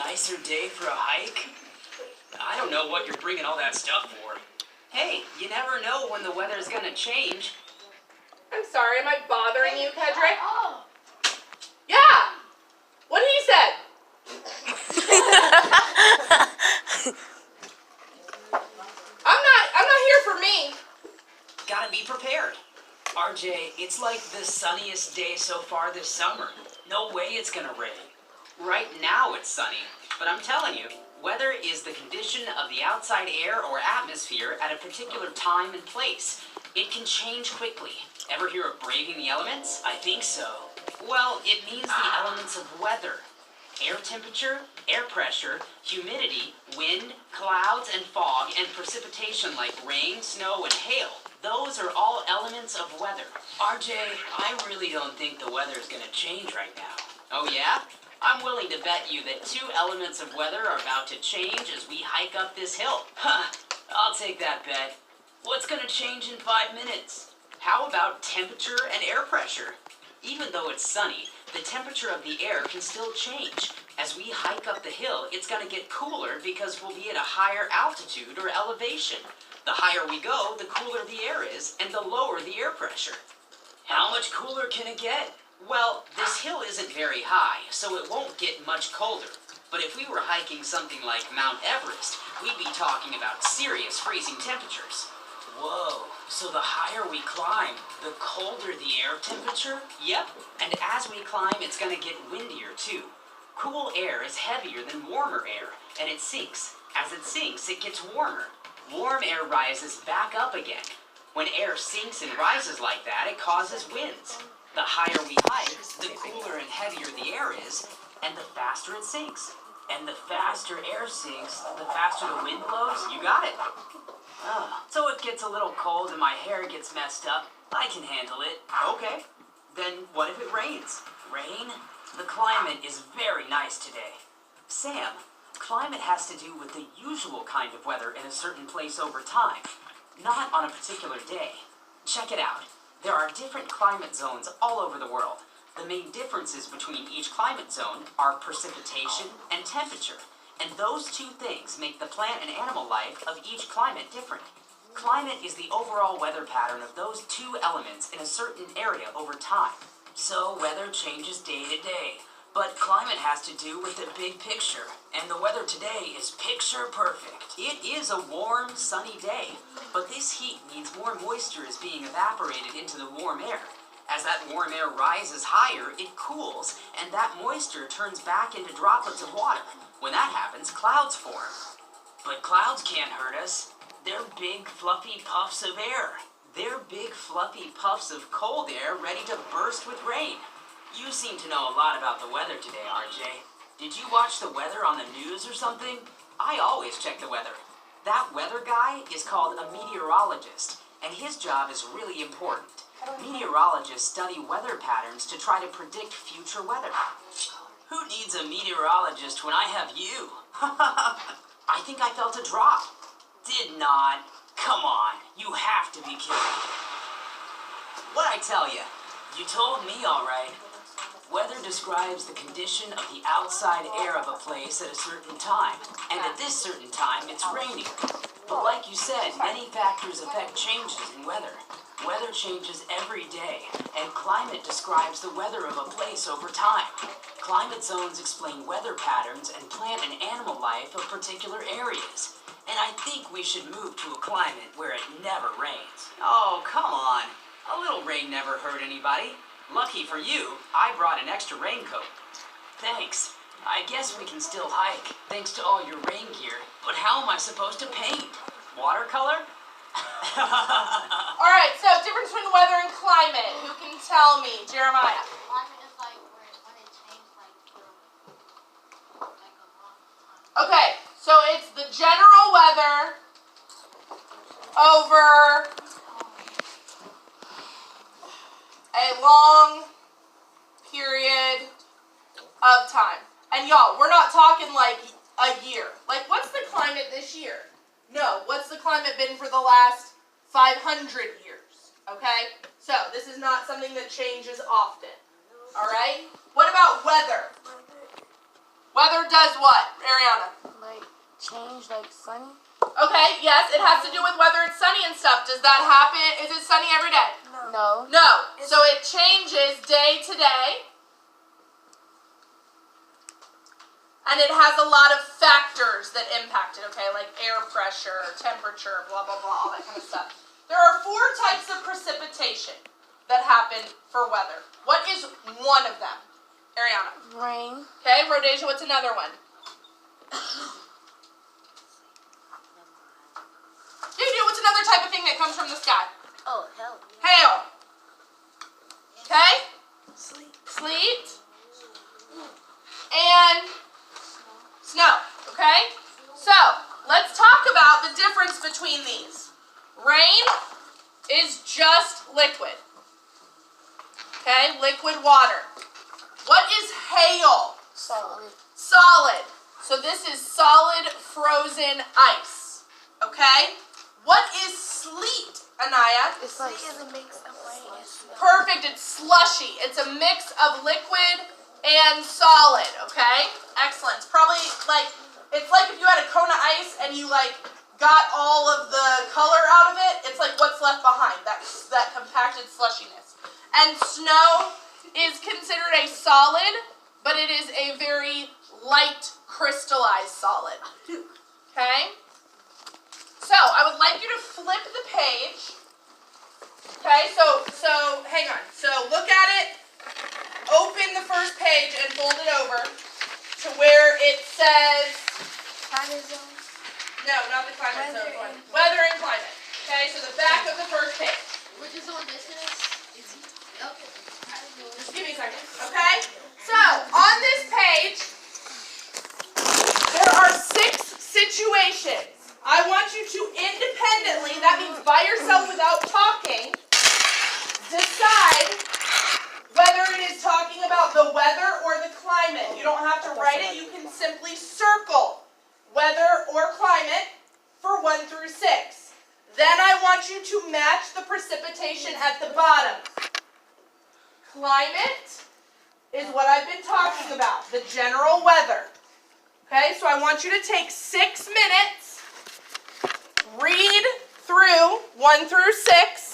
nicer day for a hike? I don't know what you're bringing all that stuff for. Hey, you never know when the weather's gonna change. I'm sorry, am I bothering you, Kedrick? Yeah! What he said! I'm not here for me. Gotta be prepared. RJ, it's like the sunniest day so far this summer. No way it's gonna rain. Right now it's sunny, but I'm telling you, weather is the condition of the outside air or atmosphere at a particular time and place. It can change quickly. Ever hear of braving the elements? I think so. Well, it means the elements of weather. Air temperature, air pressure, humidity, wind, clouds and fog, and precipitation like rain, snow, and hail. Those are all elements of weather. RJ, I really don't think the weather is gonna change right now. Oh yeah? I'm willing to bet you that 2 elements of weather are about to change as we hike up this hill. Huh, I'll take that bet. What's gonna change in 5 minutes? How about temperature and air pressure? Even though it's sunny, the temperature of the air can still change. As we hike up the hill, it's gonna get cooler because we'll be at a higher altitude or elevation. The higher we go, the cooler the air is, and the lower the air pressure. How much cooler can it get? Well, this hill isn't very high, so it won't get much colder. But if we were hiking something like Mount Everest, we'd be talking about serious freezing temperatures. Whoa, so the higher we climb, the colder the air temperature? Yep, and as we climb, it's gonna get windier too. Cool air is heavier than warmer air, and it sinks. As it sinks, it gets warmer. Warm air rises back up again. When air sinks and rises like that, it causes winds. The higher we hike, the cooler and heavier the air is, and the faster it sinks. And the faster air sinks, the faster the wind blows. You got it. So it gets a little cold and my hair gets messed up. I can handle it. Okay. Then what if it rains? Rain? The climate is very nice today. Sam, climate has to do with the usual kind of weather in a certain place over time, not on a particular day. Check it out. There are different climate zones all over the world. The main differences between each climate zone are precipitation and temperature, and those 2 things make the plant and animal life of each climate different. Climate is the overall weather pattern of those 2 elements in a certain area over time. So weather changes day to day, but climate has to do with the big picture, and the weather today is picture perfect. It is a warm, sunny day, but this heat means more moisture is being evaporated into the warm air. As that warm air rises higher, it cools, and that moisture turns back into droplets of water. When that happens, clouds form. But clouds can't hurt us. They're big, fluffy puffs of air. They're big, fluffy puffs of cold air ready to burst with rain. You seem to know a lot about the weather today, RJ. Did you watch the weather on the news or something? I always check the weather. That weather guy is called a meteorologist, and his job is really important. Meteorologists study weather patterns to try to predict future weather. Who needs a meteorologist when I have you? I think I felt a drop. Did not. Come on, you have to be kidding. What'd I tell you? You told me all right. Weather describes the condition of the outside air of a place at a certain time, and at this certain time it's raining. But like you said, many factors affect changes in weather. Weather changes every day, and climate describes the weather of a place over time. Climate zones explain weather patterns and plant and animal life of particular areas. And I think we should move to a climate where it never rains. Oh, come on. A little rain never hurt anybody. Lucky for you, I brought an extra raincoat. Thanks. I guess we can still hike, thanks to all your rain gear. But how am I supposed to paint? Watercolor? Alright, so difference between weather and climate. Who can tell me? Jeremiah. Climate is like when it changes like for like a long time. Okay, so it's the general weather over a long period of time. And y'all, we're not talking like a year. Like, what's the climate this year? No, what's the climate been for the last 500 years? Okay? So, this is not something that changes often. Alright? What about weather? Weather does what, Ariana? Like change, like sunny. Okay, yes, it has to do with whether it's sunny and stuff. Does that happen? Is it sunny every day? No. No. So it changes day to day. And it has a lot of factors that impact it, okay? Like air pressure, temperature, blah, blah, blah, all that kind of stuff. There are 4 types of precipitation that happen for weather. What is one of them? Ariana. Rain. Okay, Rhodesia, what's another one? Dude, what's another type of thing that comes from the sky? Oh, hell. Hail. Okay? Sleep. Sleet. And snow. Okay? So, let's talk about the difference between these. Rain is just liquid. Okay? Liquid water. What is hail? Solid. Solid. So this is solid frozen ice. Okay? What is sleet, Anaya? It's like Sleep is a mix of rain and snow. Perfect. It's slushy. It's a mix of liquid and solid. Okay? Excellent. It's probably like, it's like if you had a cone of ice and you like got all of the color out of it. It's like what's left behind. That compacted slushiness. And snow is considered a solid, but it is a very light crystallized solid. Okay? So, I would like you to flip the page. Okay, so hang on. So, look at it. Open the first page and fold it over to where it says, Climate zone. no, not the climate Weather zone one. and- Weather and climate. Okay, so the back of the first page. Which is the one this is? Okay. I don't know. Just give me a second, okay? So, on this page, there are 6 situations. I want you to independently, that means by yourself without talking, decide whether it is talking about the weather or the climate. You don't have to write it, you can simply circle weather or climate for 1 through 6. Then I want you to match the precipitation at the bottom. Climate is what I've been talking about, the general weather. Okay, so I want you to take 6 minutes, read through 1 through 6,